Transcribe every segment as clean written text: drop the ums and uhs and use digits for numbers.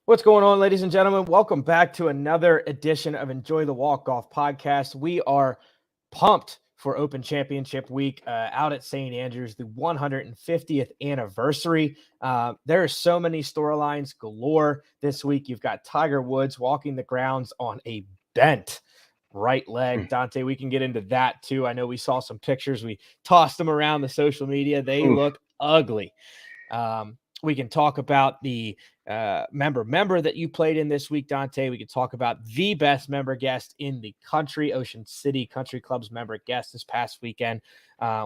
What's going on, ladies and gentlemen? Welcome back to another edition of Enjoy the Walk Golf podcast. We are pumped for Open Championship Week out at St. Andrews, the 150th anniversary. There are so many storylines galore this week. You've got Tiger Woods walking the grounds on a bent right leg. Dante, we can get into that too. I know we saw some pictures. We tossed them around the social media. They Oof. look ugly. We can talk about the member that you played in this week, Dante. We can talk about the best member guest in the country, Ocean City Country Club's member guest this past weekend.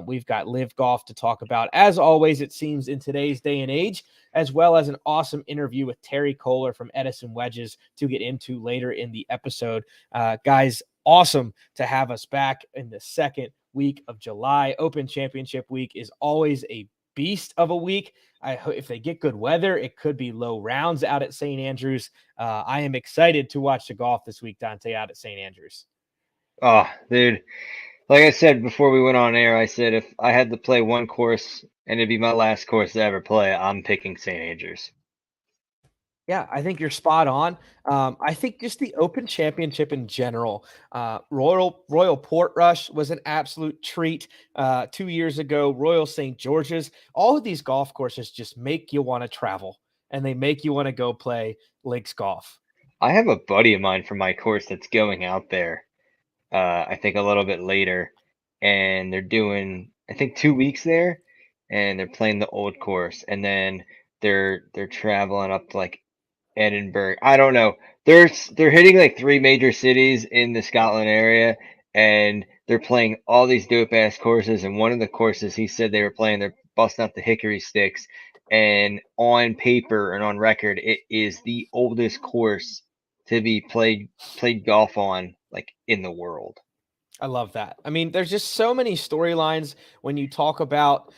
We've got Live Golf to talk about, as always, it seems, in today's day and age, as well as an awesome interview with Terry Kohler from Edison Wedges to get into later in the episode. Guys, awesome to have us back in the second week of July. Open Championship Week is always a beast of a week. If they get good weather, it could be low rounds out at St. Andrews. I am excited to watch the golf this week, Dante, out at St. Andrews. Oh, dude. Like I said before we went on air, I said if I had to play one course and it'd be my last course to ever play, I'm picking St. Andrews. Yeah, I think you're spot on. I think just the Open Championship in general, Royal Portrush was an absolute treat 2 years ago. Royal St. George's, all of these golf courses just make you want to travel, and they make you want to go play links golf. I have a buddy of mine from my course that's going out there, I think a little bit later, and they're doing, I think 2 weeks there, and they're playing the old course, and then they're traveling up to like Edinburgh. I don't know. They're hitting like three major cities in the Scotland area, and they're playing all these dope ass courses. And one of the courses he said they were playing, they're busting out the hickory sticks. And on paper and on record, it is the oldest course to be played golf on like in the world. I love that. I mean, there's just so many storylines when you talk about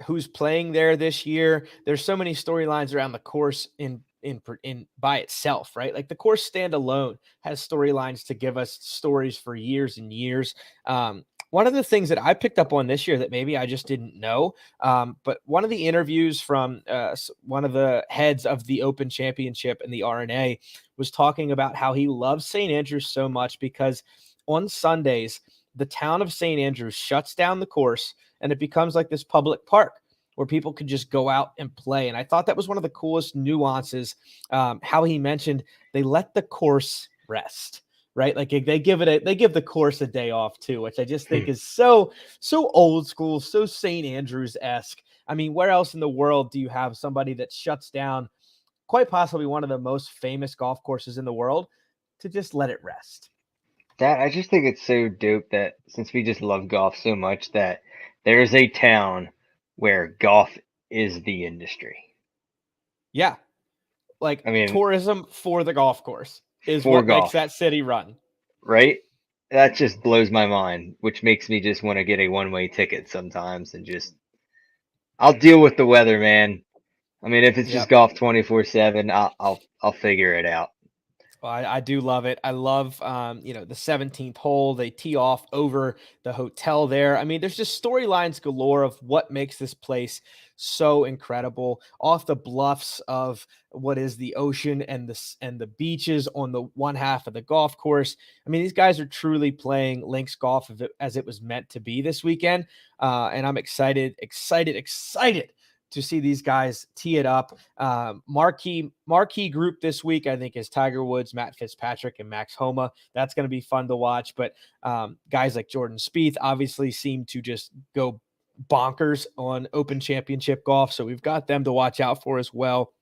who's playing there this year. There's so many storylines around the course in by itself, right? Like the course standalone has storylines to give us stories for years and years. One of the things that I picked up on this year that maybe I just didn't know, but one of the interviews from one of the heads of the Open Championship and the R&A was talking about how he loves St. Andrews so much because on Sundays, the town of St. Andrews shuts down the course and it becomes like this public park where people could just go out and play. And I thought that was one of the coolest nuances. How he mentioned they let the course rest, right? Like they give the course a day off too, which I just think is so old school, so St. Andrews esque. I mean, where else in the world do you have somebody that shuts down quite possibly one of the most famous golf courses in the world to just let it rest? That I just think it's so dope that since we just love golf so much that there's a town where golf is the industry. Yeah, like I mean, tourism for the golf course is for what makes golf, that city run. right? That just blows my mind, which makes me just want to get a one-way ticket sometimes and just I'll deal with the weather, man. I mean, if it's just Yep. golf 24/7, I'll figure it out. Well, I do love it. I love, the 17th hole. They tee off over the hotel there. I mean, there's just storylines galore of what makes this place so incredible. Off the bluffs of what is the ocean and the beaches on the one half of the golf course. I mean, these guys are truly playing links golf as it was meant to be this weekend, and I'm excited to see these guys tee it up. Marquee group this week, I think, is Tiger Woods, Matt Fitzpatrick, and Max Homa. That's going to be fun to watch. But guys like Jordan Spieth obviously seem to just go bonkers on Open Championship golf. So we've got them to watch out for as well.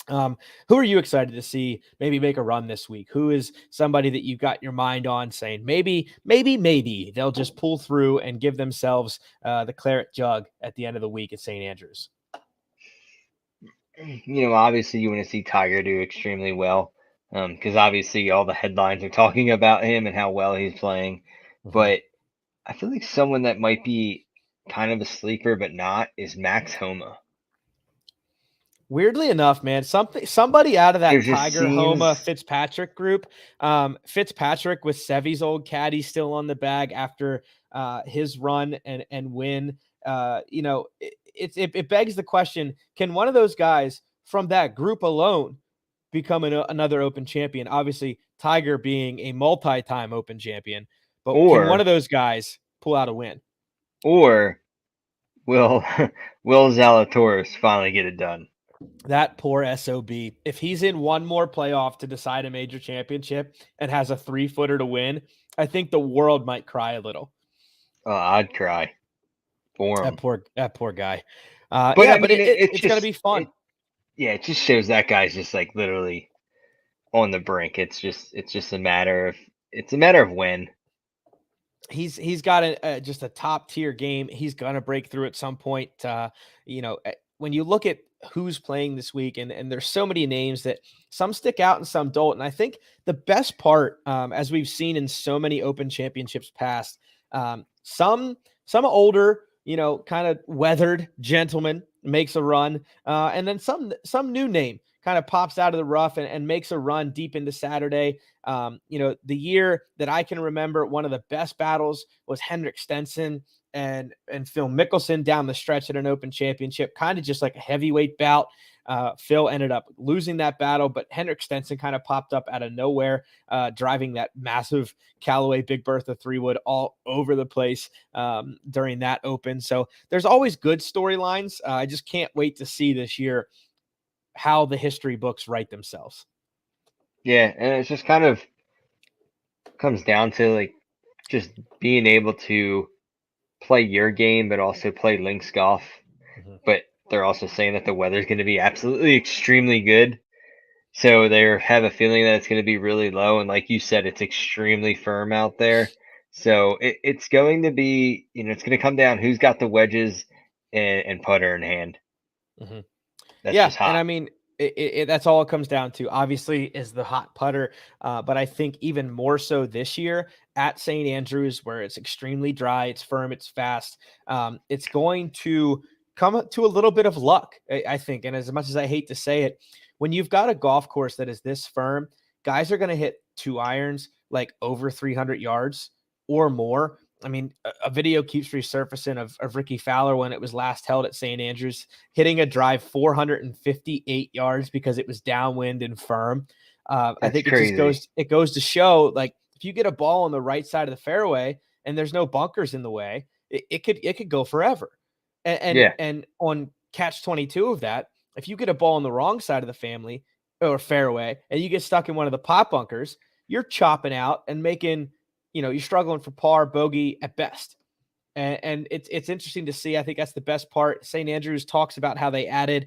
Who are you excited to see maybe make a run this week? Who is somebody that you've got your mind on saying maybe they'll just pull through and give themselves the claret jug at the end of the week at St. Andrews? Obviously you want to see Tiger do extremely well, because obviously all the headlines are talking about him and how well he's playing. Mhm. But I feel like someone that might be kind of a sleeper but not is Max Homa. Weirdly enough, man, somebody out of There that just Tiger Homa seems Fitzpatrick group, Fitzpatrick with Sevy's old caddy still on the bag after his run and win. It begs the question: can one of those guys from that group alone become another Open champion? Obviously, Tiger being a multi-time Open champion, but can one of Or those guys pull out a win? or will will Zalatoris finally get it done? That poor SOB. If he's in one more playoff to decide a major championship and has a 3-footer to win, I think the world might cry a little. I'd cry for him. That pour guy. But Yeah, I but mean, it's gonna be fun. yeah, it just shows that guy's just like literally on the brink. It's just a matter of when. He's got just a top tier game. He's gonna break through at some point. When you look at who's playing this week, and there's so many names that some stick out and some don't. And I think the best part, as we've seen in so many Open championships past, some older, kind of weathered gentleman makes a run, and then some new name kind of pops out of the rough and makes a run deep into Saturday. The year that I can remember, one of the best battles was Henrik Stenson and Phil Mickelson down the stretch at an Open championship, kind of just like a heavyweight bout. Phil ended up losing that battle, but Henrik Stenson kind of popped up out of nowhere, driving that massive Callaway Big Bertha 3-wood all over the place during that Open. So there's always good storylines. I just can't wait to see this year how the history books write themselves. Yeah, and it's just kind of comes down to like just being able to play your game, but also play links golf. Mm-hmm. But they're also saying that the weather's going to be absolutely extremely good. So they have a feeling that it's going to be really low. And like you said, it's extremely firm out there. So it's going to be, it's going to come down who's got the wedges and putter in hand. Mm-hmm. That's Yeah, just hot. and I mean, that's all it comes down to. Obviously, is the hot putter, but I think even more so this year at St. Andrews, where it's extremely dry, it's firm, it's fast. It's going to come to a little bit of luck, I think. And as much as I hate to say it, when you've got a golf course that is this firm, guys are going to hit 2 irons like over 300 yards or more. I mean, a video keeps resurfacing of Ricky Fowler when it was last held at St. Andrews, hitting a drive 458 yards because it was downwind and firm. I think crazy. it goes to show, like, if you get a ball on the right side of the fairway and there's no bunkers in the way, it could go forever. And on catch 22 of that, if you get a ball on the wrong side of the family or fairway and you get stuck in one of the pot bunkers, you're chopping out and making, you're struggling for par, bogey at best. And it's interesting to see. I think that's the best part. St. Andrews talks about how they added,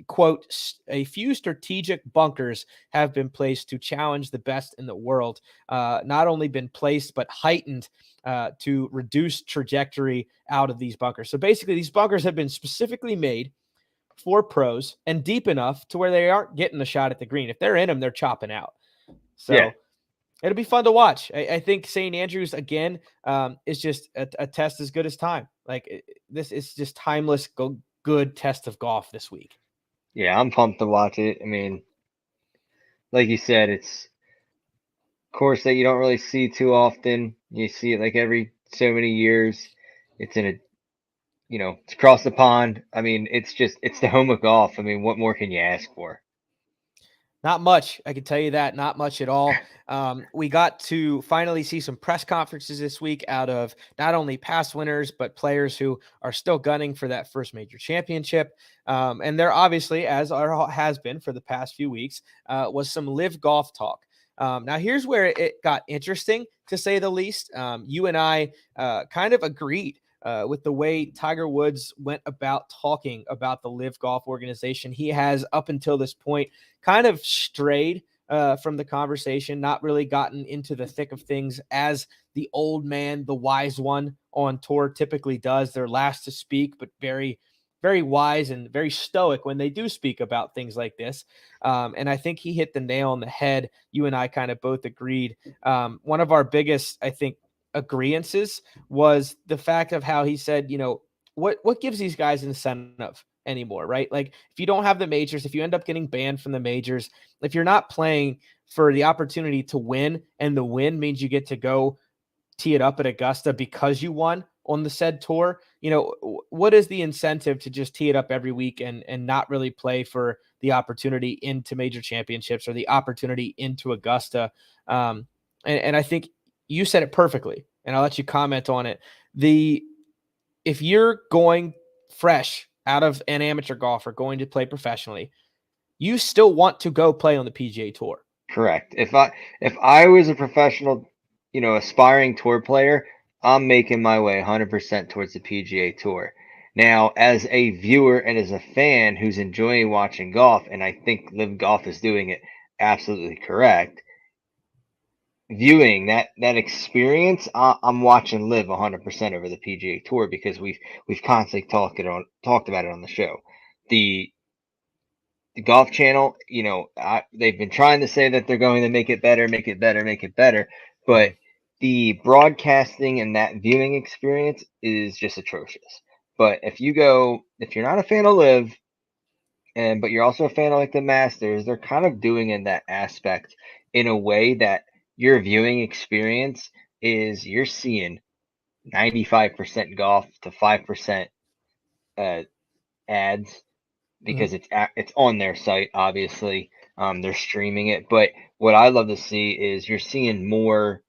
quote, a few strategic bunkers have been placed to challenge the best in the world. Not only been placed, but heightened to reduce trajectory out of these bunkers. So basically, these bunkers have been specifically made for pros and deep enough to where they aren't getting the shot at the green. If they're in them, they're chopping out. So it'll be fun to watch. I think St. Andrews, again, is just a test as good as time. Like, this is just timeless, good test of golf this week. Yeah, I'm pumped to watch it. I mean, like you said, it's a course that you don't really see too often. You see it like every so many years. It's in a it's across the pond. I mean, it's the home of golf. I mean, what more can you ask for? Not much. I can tell you that. Not much at all. We got to finally see some press conferences this week out of not only past winners, but players who are still gunning for that first major championship. And there obviously, as has been for the past few weeks, was some live golf talk. Now, here's where it got interesting, to say the least. You and I kind of agreed with the way Tiger Woods went about talking about the Live Golf organization. He has, up until this point, kind of strayed from the conversation, not really gotten into the thick of things as the old man, the wise one on tour typically does. They're last to speak, but very, very wise and very stoic when they do speak about things like this. And I think he hit the nail on the head. You and I kind of both agreed. One of our biggest, I think, agreeances was the fact of how he said, what gives these guys incentive anymore, right? Like, if you don't have the majors, if you end up getting banned from the majors, if you're not playing for the opportunity to win, and the win means you get to go tee it up at Augusta because you won, on the said tour, what is the incentive to just tee it up every week and not really play for the opportunity into major championships or the opportunity into Augusta? And I think you said it perfectly, and I'll let you comment on it. If you're going fresh out of an amateur golfer going to play professionally, you still want to go play on the PGA Tour. Correct. If I was a professional, aspiring tour player, I'm making my way 100% towards the PGA Tour. Now, as a viewer and as a fan who's enjoying watching golf, and I think Live Golf is doing it absolutely correct, viewing that experience, I'm watching Live 100% over the PGA Tour because we've constantly talked about it on the show. The Golf Channel, they've been trying to say that they're going to make it better, make it better, make it better, but the broadcasting and that viewing experience is just atrocious. But if you're not a fan of Live, but you're also a fan of like the Masters, they're kind of doing in that aspect in a way that your viewing experience is you're seeing 95% golf to 5% ads because it's on their site, obviously. They're streaming it, but what I love to see is you're seeing more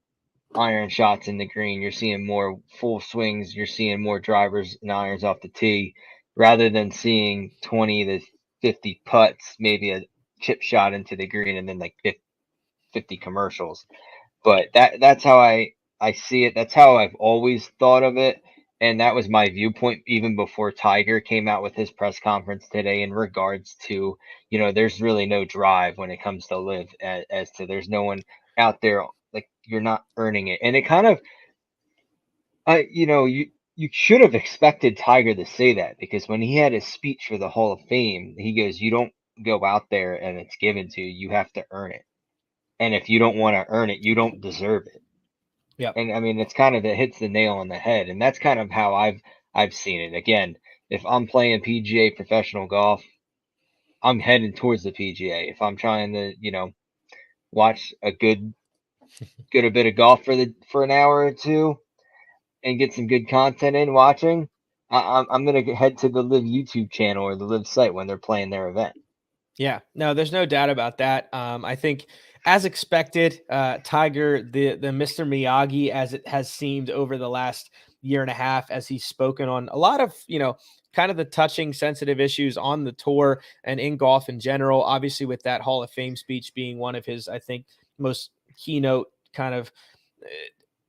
iron shots in the green, you're seeing more full swings, you're seeing more drivers and irons off the tee, rather than seeing 20 to 50 putts, maybe a chip shot into the green, and then like 50 commercials. But that's how I see it. That's how I've always thought of it. And that was my viewpoint even before Tiger came out with his press conference today in regards to, there's really no drive when it comes to Live, as to there's no one out there, like, you're not earning it. And it kind of, you should have expected Tiger to say that, because when he had his speech for the Hall of Fame, he goes, you don't go out there and it's given to you. You have to earn it. And if you don't want to earn it, you don't deserve it. Yeah. And I mean, it hits the nail on the head. And that's kind of how I've seen it. Again, if I'm playing PGA professional golf, I'm heading towards the PGA. If I'm trying to, watch a good a bit of golf for an hour or two and get some good content in watching, I'm gonna head to the Live YouTube channel or the Live site when they're playing their event. Yeah, no, there's no doubt about that. I think, as expected, Tiger, the Mr. Miyagi, as it has seemed over the last year and a half, as he's spoken on a lot of, kind of the touching, sensitive issues on the tour and in golf in general. Obviously, with that Hall of Fame speech being one of his, I think, most keynote kind of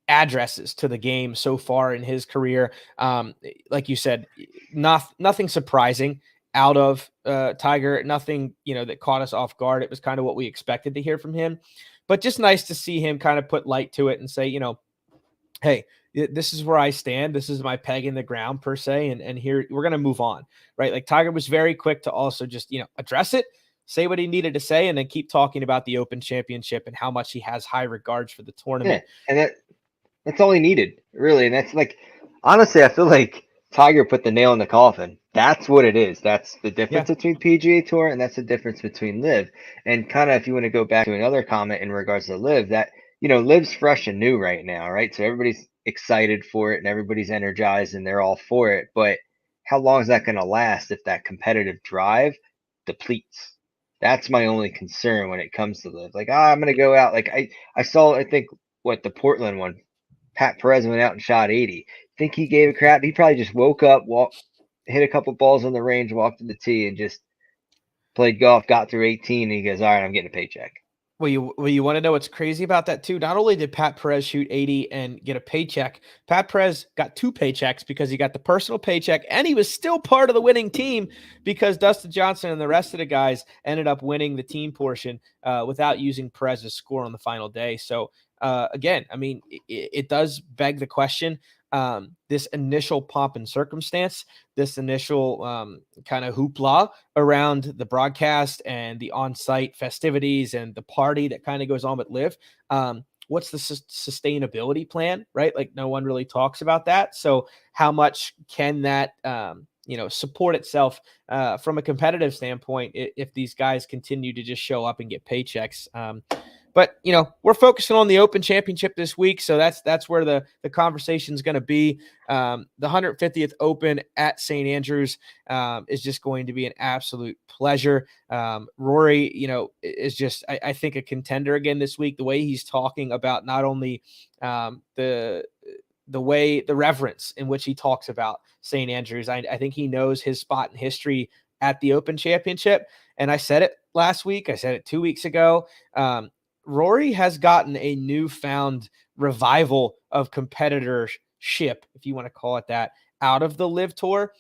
addresses to the game so far in his career. Like you said, nothing surprising out of Tiger, nothing, that caught us off guard. It was kind of what we expected to hear from him, but just nice to see him kind of put light to it and say, hey, this is where I stand. This is my peg in the ground, per se. And here we're going to move on, right? Like, Tiger was very quick to also just, address it, say what he needed to say, and then keep talking about the Open Championship and how much he has high regards for the tournament. Yeah, and that's all he needed, really. And that's, like, honestly, I feel like Tiger put the nail in the coffin. That's what it is. That's the difference between PGA Tour, and that's the difference between Live. And kind of, if you want to go back to another comment in regards to Live, that, Live's fresh and new right now, right? So everybody's excited for it and everybody's energized and they're all for it. But how long is that going to last if that competitive drive depletes? That's my only concern when it comes to Live. Like, I'm going to go out. Like, I saw, I think, the Portland one, Pat Perez went out and shot 80. Think he gave a crap? He probably just woke up, hit a couple balls on the range, walked to the tee, and just played golf, got through 18, and he goes, all right, I'm getting a paycheck. Well, you want to know what's crazy about that too? Not only did Pat Perez shoot 80 and get a paycheck, Pat Perez got 2 paychecks, because he got the personal paycheck and he was still part of the winning team, because Dustin Johnson and the rest of the guys ended up winning the team portion without using Perez's score on the final day. So again, I mean, it does beg the question. This initial pomp and circumstance, this initial kind of hoopla around the broadcast and the on-site festivities and the party that kind of goes on with Live. What's the sustainability plan, right? Like, no one really talks about that. So how much can that, support itself from a competitive standpoint if these guys continue to just show up and get paychecks? But we're focusing on the Open Championship this week, so that's where the conversation is going to be. The 150th Open at St. Andrews is just going to be an absolute pleasure. Rory, is just I think a contender again this week. The way he's talking about not only the reverence in which he talks about St. Andrews, I think he knows his spot in history at the Open Championship. And I said it last week. I said it 2 weeks ago. Rory has gotten a newfound revival of competitorship, if you want to call it that, out of the Live Tour.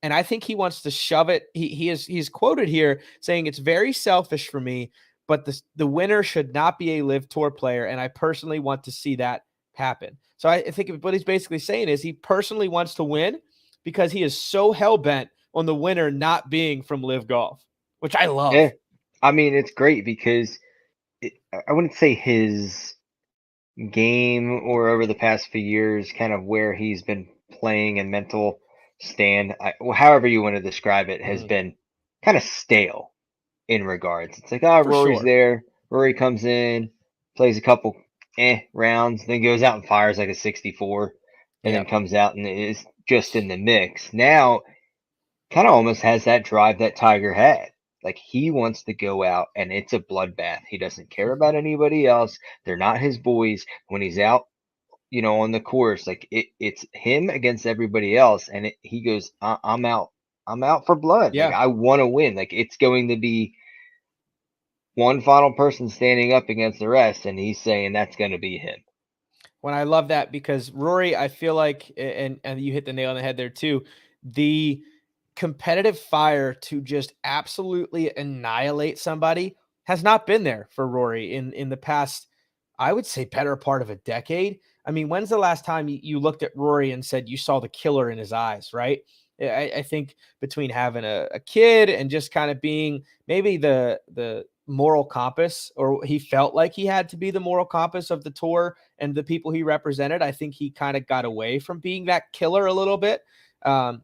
And I think he wants to shove it. He's quoted here saying, "It's very selfish for me, but the winner should not be a Live Tour player. And I personally want to see that happen." So I think what he's basically saying is he personally wants to win because he is so hell-bent on the winner not being from Live Golf, which I love. Yeah. I mean, it's great because I wouldn't say his game or over the past few years, kind of where he's been playing and mental stand, however you want to describe it, has been kind of stale in regards. It's like, Rory's there. Rory comes in, plays a couple rounds, then goes out and fires like a 64, and then comes out and is just in the mix. Now, kind of almost has that drive that Tiger had. Like, he wants to go out and it's a bloodbath. He doesn't care about anybody else. They're not his boys. When he's out, on the course, like it's him against everybody else. And he goes, I'm out. I'm out for blood. Yeah. Like, I want to win. Like, it's going to be one final person standing up against the rest. And he's saying that's going to be him. When I love that because Rory, I feel like, and you hit the nail on the head there too, the competitive fire to just absolutely annihilate somebody has not been there for Rory in the past, I would say, better part of a decade. I mean, when's the last time you looked at Rory and said you saw the killer in his eyes, right? I think between having a kid and just kind of being maybe the moral compass, or he felt like he had to be the moral compass of the tour and the people he represented, I think he kind of got away from being that killer a little bit.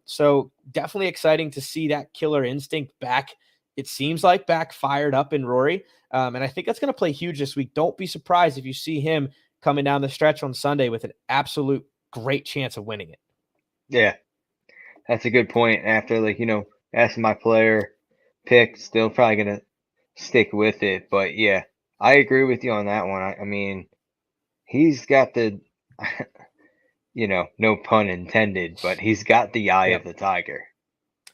So definitely exciting to see that killer instinct back. It seems like back fired up in Rory. And I think that's going to play huge this week. Don't be surprised if you see him coming down the stretch on Sunday with an absolute great chance of winning it. Yeah, that's a good point. After, asking my player pick, still probably going to stick with it. But yeah, I agree with you on that one. I mean, he's got the, no pun intended, but he's got the eye of the Tiger.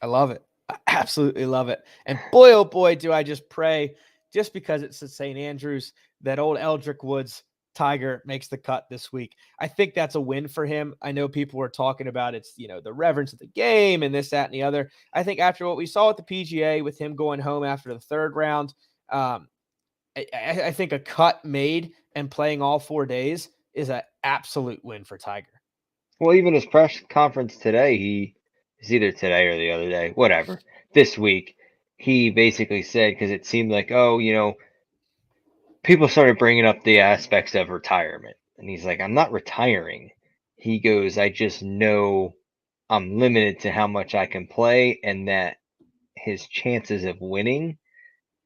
I love it. I absolutely love it. And boy, oh boy, do I just pray, just because it's at St. Andrews, that old Eldrick Woods Tiger makes the cut this week. I think that's a win for him. I know people were talking about it's, the reverence of the game and this, that, and the other. I think after what we saw at the PGA with him going home after the third round, I think a cut made and playing all 4 days is an absolute win for Tiger. Well, even his press conference today, it's either today or the other day, whatever, this week, he basically said, because it seemed like, people started bringing up the aspects of retirement. And he's like, I'm not retiring. He goes, I just know I'm limited to how much I can play, and that his chances of winning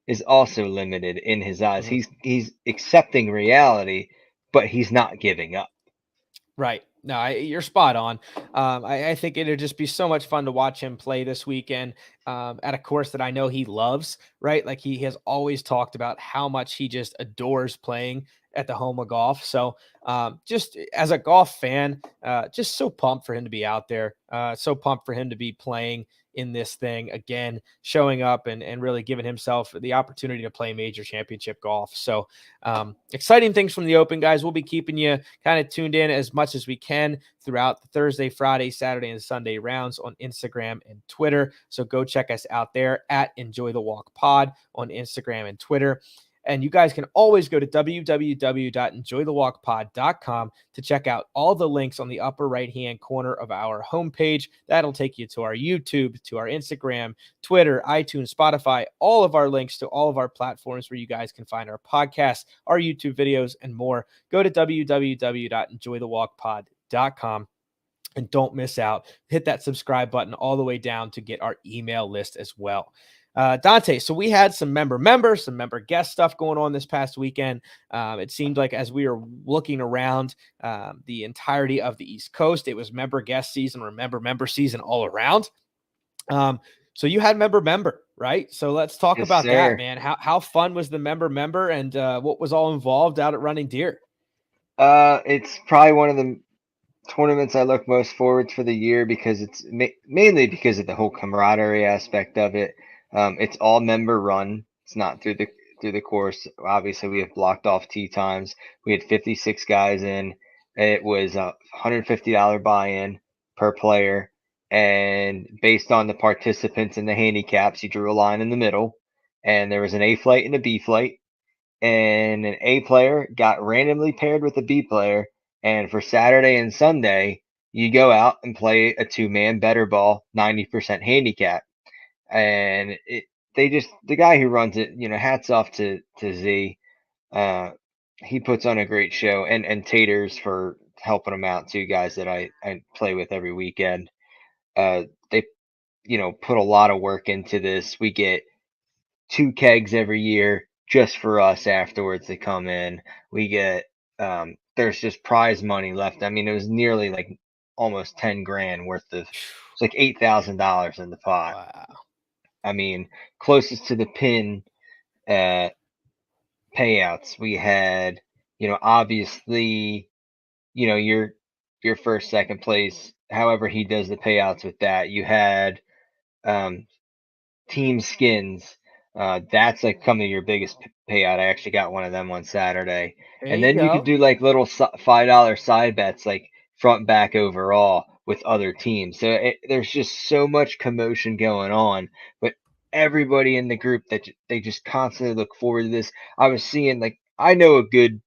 is also limited in his eyes. He's accepting reality, but he's not giving up. Right. No, you're spot on. I think it'll just be so much fun to watch him play this weekend at a course that I know he loves, right? Like, he has always talked about how much he just adores playing at the home of golf. So just as a golf fan, just so pumped for him to be out there. So pumped for him to be playing in this thing again, showing up and really giving himself the opportunity to play major championship golf. So exciting things from the Open, guys. We'll be keeping you kind of tuned in as much as we can throughout the Thursday, Friday, Saturday, and Sunday rounds on Instagram and Twitter. So go check us out there at Enjoy the Walk Pod on Instagram and Twitter. And you guys can always go to www.enjoythewalkpod.com to check out all the links on the upper right-hand corner of our homepage. That'll take you to our YouTube, to our Instagram, Twitter, iTunes, Spotify, all of our links to all of our platforms where you guys can find our podcasts, our YouTube videos, and more. Go to www.enjoythewalkpod.com. And don't miss out. Hit that subscribe button all the way down to get our email list as well. Dante, so we had some member guest stuff going on this past weekend. It seemed like as we were looking around the entirety of the East Coast, it was member guest season or member season all around. So you had member, right? So let's talk Yes, about that, sir. man. How fun was the member and what was all involved out at Running Deer? It's probably one of the tournaments I look most forward for the year because it's mainly because of the whole camaraderie aspect of it. It's all member run. It's not through the course. Obviously, we have blocked off tee times. We had 56 guys in. It was a $150 buy-in per player, and based on the participants and the handicaps, you drew a line in the middle, and there was an A flight and a B flight, and an A player got randomly paired with a B player. And for Saturday and Sunday, you go out and play a two-man better ball, 90% handicap. And the guy who runs it, hats off to Z. Uh, he puts on a great show, and Taters for helping him out, two guys that I play with every weekend. They, put a lot of work into this. We get 2 kegs every year just for us afterwards to come in. We get there's just prize money left. I mean, it was nearly like almost 10 grand worth of it's like $8,000 in the pot. Wow. I mean, closest to the pin uh payouts we had, obviously, your first, second place, however he does the payouts with that. You had um team skins. That's like come to your biggest payout. I actually got one of them on Saturday, There and you then you could go. do like little $5 side bets, like front back overall with other teams. So there's just so much commotion going on, but everybody in the group they just constantly look forward to this. I was seeing like I know a good.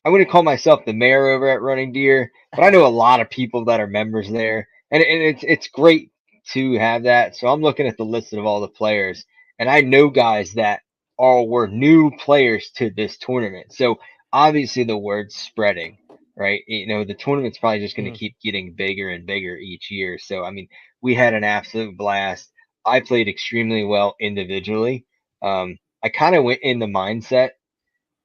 I wouldn't call myself the mayor over at Running Deer, but I know a lot of people that are members there, and it's great to have that. So I'm looking at the list of all the players, and I know guys that all were new players to this tournament. So obviously the word's spreading, right? The tournament's probably just going to Mhm. keep getting bigger and bigger each year. So I mean, we had an absolute blast. I played extremely well individually. I kind of went in the mindset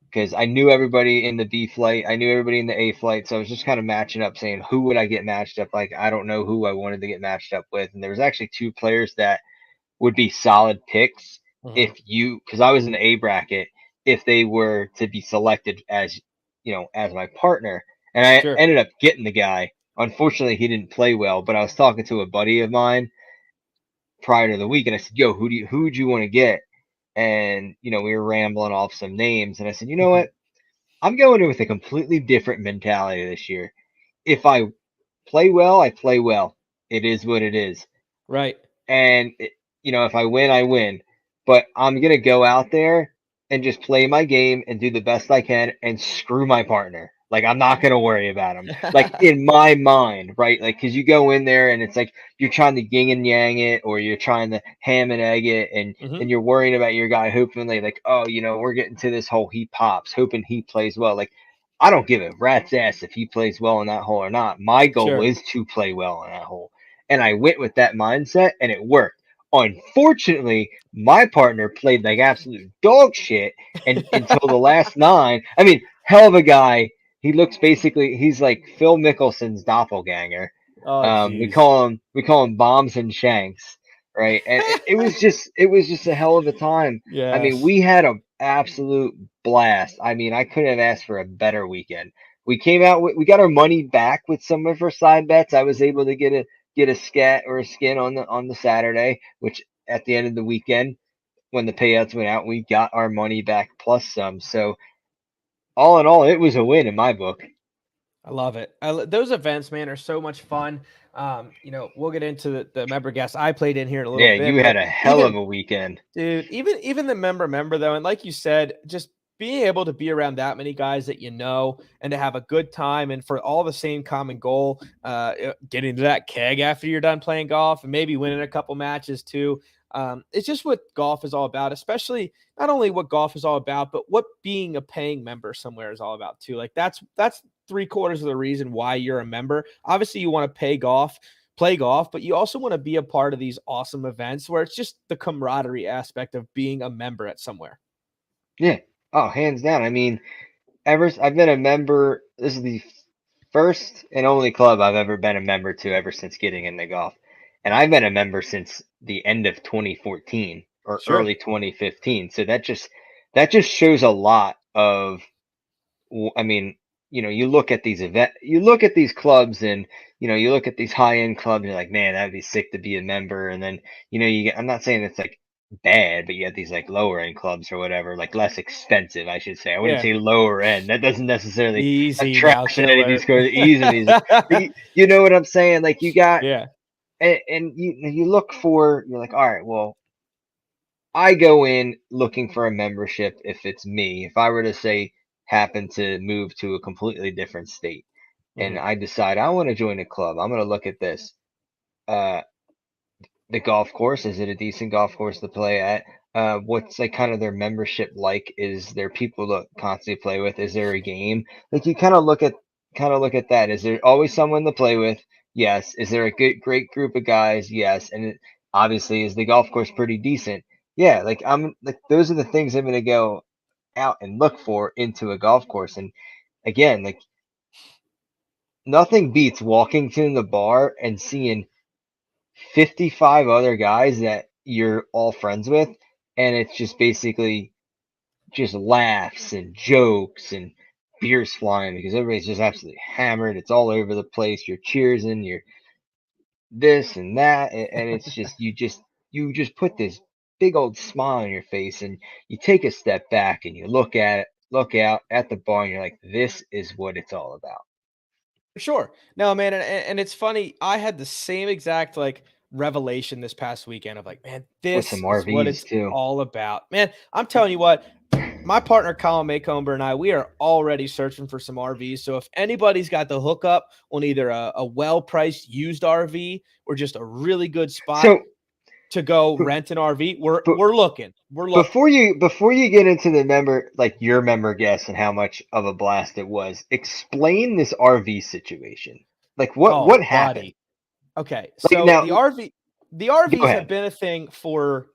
because I knew everybody in the B flight, I knew everybody in the A flight, so I was just kind of matching up, saying who would I get matched up like. I don't know who I wanted to get matched up with, and there was actually 2 players that would be solid picks Mhm. if because I was in the A bracket, if they were to be selected as as my partner, and I Sure. ended up getting the guy. Unfortunately, he didn't play well, but I was talking to a buddy of mine prior to the week, and I said, "Yo, who would you want to get?" And we were rambling off some names, and I said, "You know Mhm. what? I'm going in with a completely different mentality this year. If I play well, I play well. It is what it is. Right. And, if I win, I win. But I'm going to go out there and just play my game and do the best I can and screw my partner. Like, I'm not going to worry about him. Like, in my mind, right? Like, because you go in there and it's like you're trying to yin and yang it, or you're trying to ham and egg it, and Mhm. you're worrying about your guy, hoping like, oh, we're getting to this hole, he pops, hoping he plays well. Like, I don't give a rat's ass if he plays well in that hole or not. My goal Sure. is to play well in that hole. And I went with that mindset and it worked. Unfortunately, my partner played like absolute dog shit and until the last 9. I mean, hell of a guy. He's like Phil Mickelson's doppelganger. Oh, We jeez. call him Bombs and Shanks, right? And it was just a hell of a time. I mean, Yes. we had an absolute blast. I mean, I couldn't have asked for a better weekend. We came out we got our money back with some of our side bets. I was able to get a scat or a skin on the Saturday, which at the end of the weekend when the payouts went out, we got our money back plus some. So all in all, it was a win in my book. I love it. Those events, man, are so much fun. We'll get into the member guests I played in here in a little Yeah, bit, you but had a hell of even a weekend. dude, even the member though, and like you said, just being able to be around that many guys that you know and to have a good time and for all the same common goal, getting to that keg after you're done playing golf and maybe winning a couple matches too. It's just what golf is all about, especially not only what golf is all about, but what being a paying member somewhere is all about too. Like that's 3/4 of the reason why you're a member. Obviously, you want to pay golf play golf, but you also want to be a part of these awesome events where it's just the camaraderie aspect of being a member at somewhere. Yeah. Oh, hands down. I mean, I've been a member. This is the first and only club I've ever been a member to ever since getting into golf. And I've been a member since the end of 2014 or Sure. early 2015. So that just shows a lot of, I mean, you look at you look at these clubs and, you look at these high-end clubs, you're like, man, that'd be sick to be a member. And then, I'm not saying it's like bad, but you have these like lower end clubs or whatever, like less expensive, I should say. I wouldn't Yeah. say lower end. That doesn't necessarily Easy now, trash any of these killer. scores. Easy. But you know what I'm saying? Like you got, Yeah. and you look for, you're like, all right, well, I go in looking for a membership if it's me. If I were to say happen to move to a completely different state and Mhm. I decide I want to join a club, I'm going to look at this. Uh, the golf course, is it a decent golf course to play at? What's like kind of their membership like? Is there people to constantly play with? Is there a game? Like you kind of look at that. Is there always someone to play with? Yes. Is there a great group of guys? Yes. And obviously, is the golf course pretty decent? Yeah. Like I'm like those are the things I'm gonna go out and look for into a golf course. And again, like nothing beats walking to the bar and seeing 55 other guys that you're all friends with, and it's just basically just laughs and jokes and beers flying because everybody's just absolutely hammered. It's all over the place. You're cheersing, you're this and that, and it's just you just put this big old smile on your face, and you take a step back and you look out at the bar, and you're like, this is what it's all about. Sure. No, man, and it's funny. I had the same exact like revelation this past weekend of like, man, With this some is what RVs it's too. all about. Man, I'm telling you what, my partner Colin Maycomber and I, we are already searching for some RVs. So if anybody's got the hookup on either a well-priced used RV or just a really good spot So, to go rent an RV, but we're looking. We're looking. before you get into the member like your member guest and how much of a blast it was, explain this RV situation. Like what Oh, happened? buddy. Okay, Like so now, the go RVs have ahead. been a thing for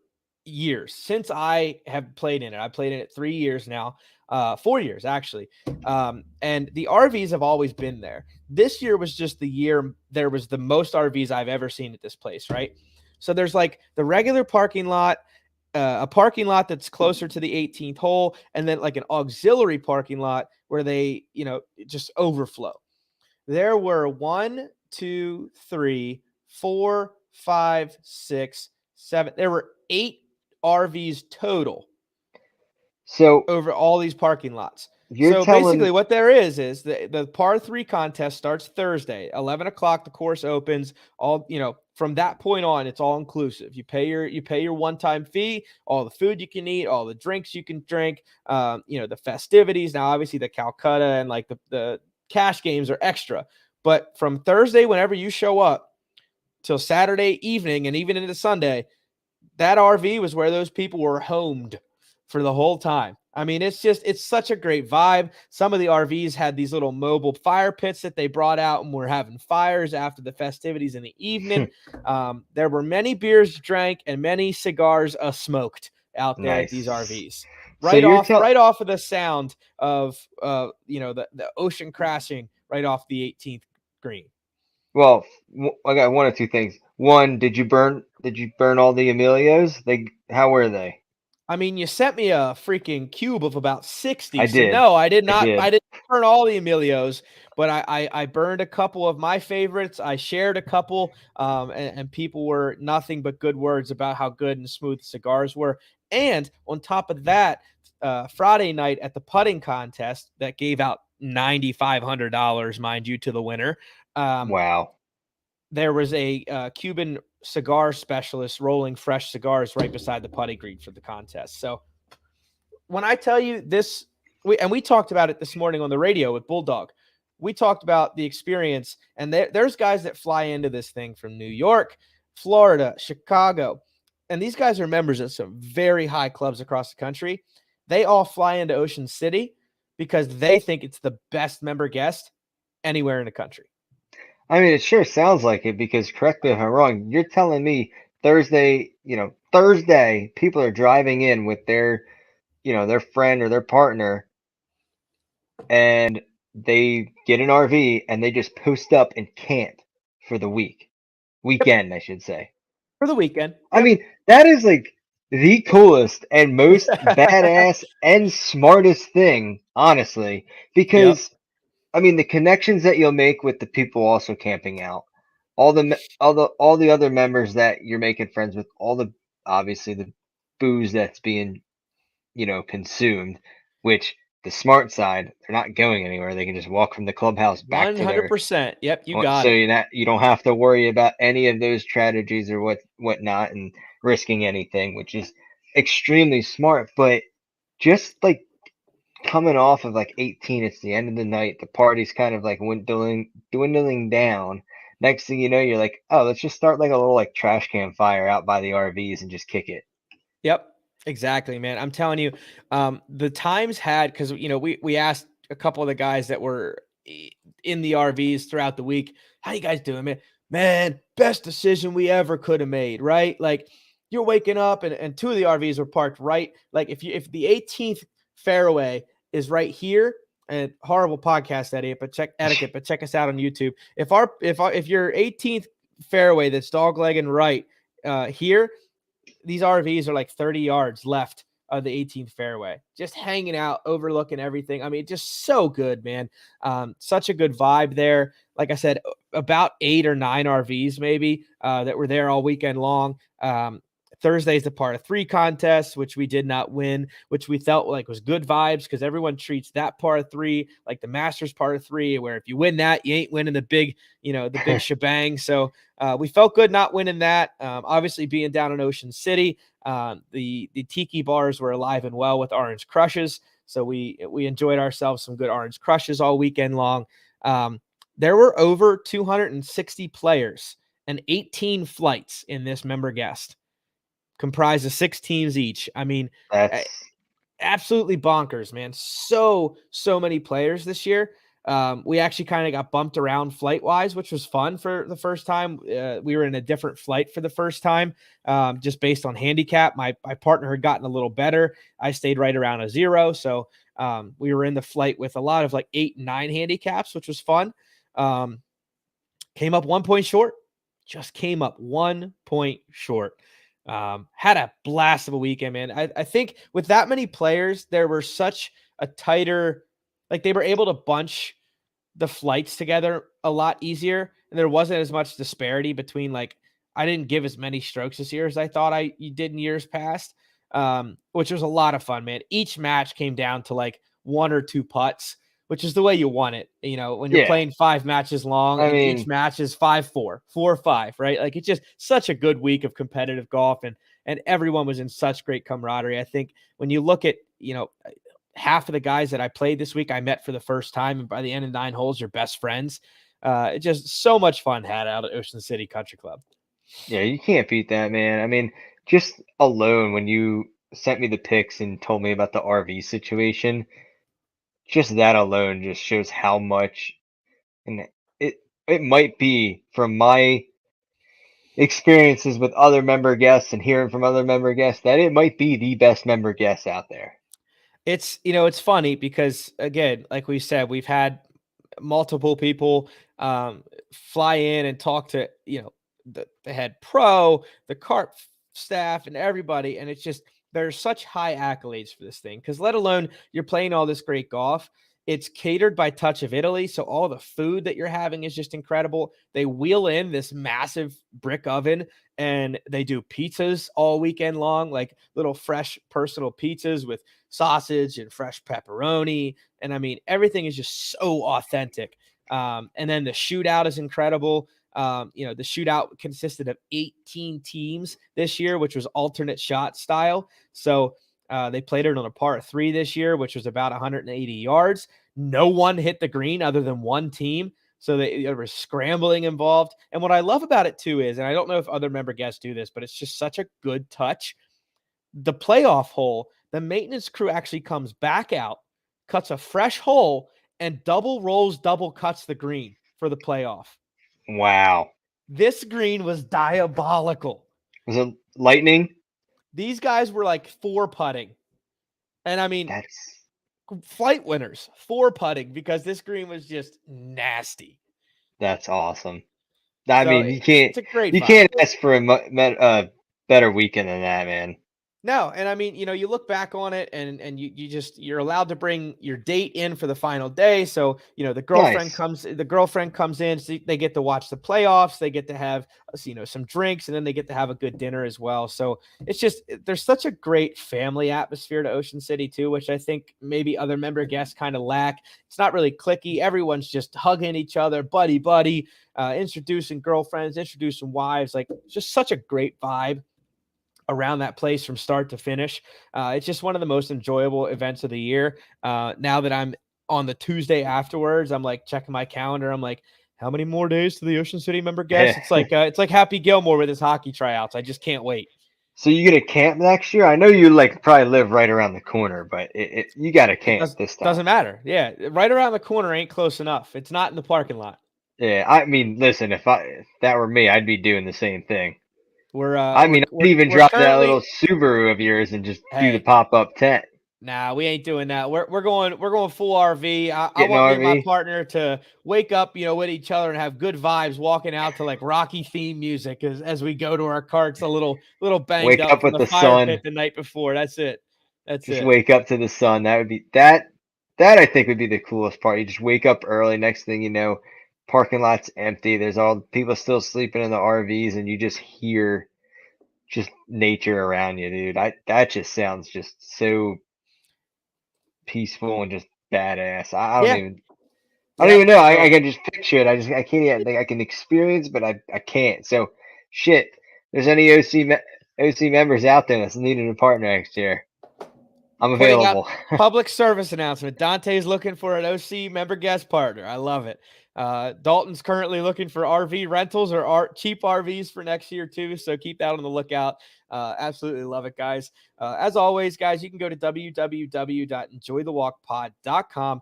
years since I have played in it. I played in it 3 years now, 4 years actually. And the RVs have always been there. This year was just the year there was the most RVs I've ever seen at this place, right? So there's like the regular parking lot, a parking lot that's closer to the 18th hole, and then like an auxiliary parking lot where they, just overflow. There were one, two, three, four, five, six, seven. There were 8 RVs total So over all these parking lots. you're So basically, telling what there is the par 3 contest starts Thursday, 11 o'clock. The course opens. All from that point on, it's all inclusive. You pay your one time fee, all the food you can eat, all the drinks you can drink, the festivities. Now, obviously, the Calcutta and like the cash games are extra, but from Thursday, whenever you show up, till Saturday evening and even into Sunday, that RV was where those people were homed for the whole time. I mean, it's such a great vibe. Some of the RVs had these little mobile fire pits that they brought out and were having fires after the festivities in the evening. There were many beers drank and many cigars smoked out there at these nice. RVs. So Right off of the sound of the ocean crashing right off the 18th green. well, I got one or two things. One, did you burn all the Emilios? How were they? I mean, you sent me a freaking cube of about 60. I So did. no, I did I not. did. I didn't burn all the Emilios, but I burned a couple of my favorites. I shared a couple, and people were nothing but good words about how good and smooth cigars were. And on top of that, Friday night at the putting contest that gave out $9,500, mind you, to the winner. Wow. There was a Cuban cigar specialist rolling fresh cigars right beside the putting green for the contest. So when I tell you this, we talked about it this morning on the radio with Bulldog. We talked about the experience, and there's guys that fly into this thing from New York, Florida, Chicago, and these guys are members of some very high clubs across the country. They all fly into Ocean City because they think it's the best member guest anywhere in the country. I mean, it sure sounds like it because correct me if I'm wrong. You're telling me Thursday, people are driving in with their friend or their partner, and they get an RV and they just post up and camp for the weekend, I should say. For the weekend. I Yep. mean, that is like the coolest and most badass and smartest thing, honestly, Yep. because I mean, the connections that you'll make with the people also camping out, all the other members that you're making friends with, all the obviously the booze that's being consumed, which the smart side, they're not going anywhere. They can just walk from the clubhouse back to their 100%. Yep, you got so it. you don't have to worry about any of those strategies or whatnot and risking anything, which is extremely smart. But just like coming off of like 18, it's the end of the night. The party's kind of like dwindling down. Next thing you know, you're like, oh, let's just start like a little like trash can fire out by the RVs and just kick it. Yep, exactly, man. I'm telling you, the times had because we asked a couple of the guys that were in the RVs throughout the week, "How you guys doing, man?" Man, best decision we ever could have made, right? Like you're waking up and two of the RVs were parked right. Like if the 18th fairway is right here, and horrible podcast etiquette, but check us out on YouTube. If your 18th fairway that's dog legging right here, these RVs are like 30 yards left of the 18th fairway, just hanging out, overlooking everything. I mean, just so good, man. Such a good vibe there. Like I said, about 8 or 9 RVs maybe that were there all weekend long. Thursday's the par 3 contest, which we did not win, which we felt like was good vibes because everyone treats that par 3 like the Masters par 3, where if you win that, you ain't winning the big shebang. So we felt good not winning that. Obviously, being down in Ocean City, the tiki bars were alive and well with Orange Crushes, so we enjoyed ourselves some good Orange Crushes all weekend long. There were over 260 players and 18 flights in this member guest, comprised of 6 teams each. I mean, That's absolutely bonkers, man. So many players this year. We actually kind of got bumped around flight wise, which was fun for the first time. We were in a different flight for the first time, just based on handicap. My partner had gotten a little better. I stayed right around a 0, so we were in the flight with a lot of like 8 and 9 handicaps, which was fun. Um, Came up 1 point short. Just came up 1 point short. Had a blast of a weekend, man. I think with that many players, there were such a tighter, like they were able to bunch the flights together a lot easier, and there wasn't as much disparity between like I didn't give as many strokes this year as I thought I you did in years past, which was a lot of fun, man. Each match came down to like 1 or 2 putts, which is the way you want it. When you're yeah. playing 5 matches long I and each mean, match is 5-4, 4-5, right? Like it's just such a good week of competitive golf, and everyone was in such great camaraderie. I think when you look at half of the guys that I played this week, I met for the first time, and by the end of 9 holes, you're best friends. It just so much fun had out at Ocean City Country Club. yeah, you can't beat that, man. I mean, just alone when you sent me the pics and told me about the RV situation, just that alone just shows how much and it might be from my experiences with other member guests and hearing from other member guests that it might be the best member guest out there. It's funny because again, like we said, we've had multiple people fly in and talk to the head pro, the cart staff, and everybody, and it's just there's such high accolades for this thing because let alone you're playing all this great golf. It's catered by Touch of Italy, so all the food that you're having is just incredible. They wheel in this massive brick oven and they do pizzas all weekend long, like little fresh personal pizzas with sausage and fresh pepperoni. And I mean, everything is just so authentic. And then the shootout is incredible. The shootout consisted of 18 teams this year, which was alternate shot style. So they played it on a par 3 this year, which was about 180 yards. No one hit the green other than one team. So there was scrambling involved. And what I love about it too is, and I don't know if other member guests do this, but it's just such a good touch. The playoff hole, the maintenance crew actually comes back out, cuts a fresh hole, and double rolls, double cuts the green for the playoff. Wow. This green was diabolical. Was it lightning? These guys were like 4-putting. And I mean, That's flight winners, 4-putting because this green was just nasty. awesome. I So mean, it's a great you vibe. can't ask for a better weekend than that, man. No, and I mean, you look back on it and you're allowed to bring your date in for the final day. So, the Nice. girlfriend comes in, so they get to watch the playoffs, they get to have some drinks, and then they get to have a good dinner as well. So it's just there's such a great family atmosphere to Ocean City too, which I think maybe other member guests kind of lack. It's not really clicky. Everyone's just hugging each other, buddy, introducing girlfriends, introducing wives. Like just such a great vibe around that place from start to finish. It's just one of the most enjoyable events of the year. Now that I'm on the Tuesday afterwards, I'm like checking my calendar. I'm like, how many more days to the Ocean City member guests? It's like Happy Gilmore with his hockey tryouts. I just can't wait. So you gonna camp next year? I know you like probably live right around the corner, but you got to It camp this time. doesn't matter. Yeah, right around the corner ain't close enough. It's not in the parking lot. Yeah, I mean, listen, if that were me, I'd be doing the same thing. We're I mean, I'd even we're drop that little currently Subaru of yours and just do the hey. pop-up tent. Nah, we ain't doing that. We're going full RV. I Get an want me and my RV. partner to wake up, with each other and have good vibes walking out to like Rocky theme music as we go to our carts a little banged Wake up up from with the the fire sun. pit the night before. That's it. That's Just it. wake up to the sun. That would be that. That I think would be the coolest part. You just wake up early. Next thing you know, parking lot's empty. There's all people still sleeping in the RVs, and you just hear just nature around you, dude. That just sounds just so peaceful and just badass. Yeah. I don't Yep. even know. I So can just picture it. I can't even like I can experience, but I can't. So shit. There's any OC members out there that's needing a partner next year? I'm putting out available. public service announcement. Dante's looking for an OC member guest partner. I love it. Dalton's currently looking for RV rentals or cheap RVs for next year too. So keep that on the lookout. Absolutely love it, guys. As always, guys, you can go to www.enjoythewalkpod.com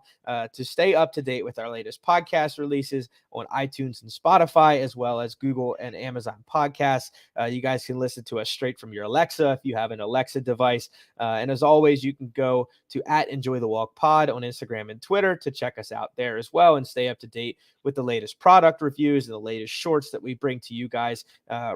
to stay up to date with our latest podcast releases on iTunes and Spotify, as well as Google and Amazon podcasts. You guys can listen to us straight from your Alexa if you have an Alexa device. And as always, you can go to @EnjoyTheWalkPod on Instagram and Twitter to check us out there as well and stay up to date with the latest product reviews and the latest shorts that we bring to you guys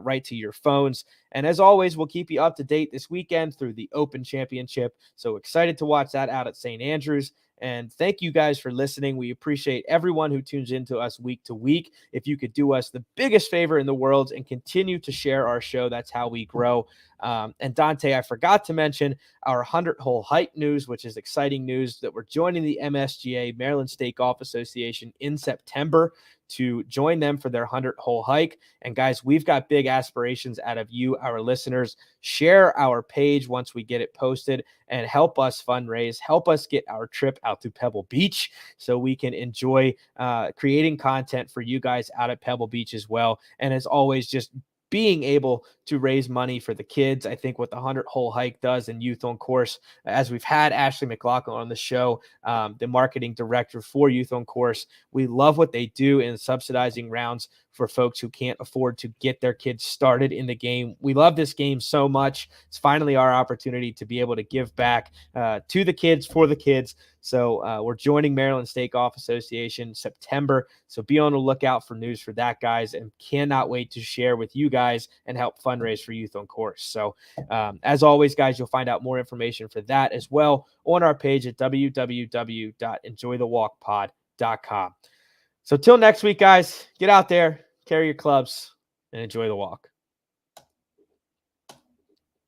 right to your phones. And as always, we'll keep you up to date this weekend through the Open Championship. So excited to watch that out at St. Andrews. And thank you guys for listening. We appreciate everyone who tunes into us week to week. If you could do us the biggest favor in the world and continue to share our show, that's how we grow. And Dante, I forgot to mention our 100-hole hike news, which is exciting news that we're joining the MSGA, Maryland State Golf Association, in September to join them for their 100-hole hike. And guys, we've got big aspirations out of you, our listeners. Share our page once we get it posted and help us fundraise, help us get our trip out to Pebble Beach so we can enjoy creating content for you guys out at Pebble Beach as well. And as always, just being able to raise money for the kids. I think what the 100-hole hike does in Youth on Course, as we've had Ashley McLaughlin on the show, the marketing director for Youth on Course, we love what they do in subsidizing rounds for folks who can't afford to get their kids started in the game. We love this game so much. It's finally our opportunity to be able to give back to the kids for the kids. So we're joining Maryland State Golf Association September. So be on the lookout for news for that, guys, and cannot wait to share with you guys and help fundraise for Youth on Course. So as always, guys, you'll find out more information for that as well on our page at www.enjoythewalkpod.com. So till next week, guys, get out there, carry your clubs, and enjoy the walk.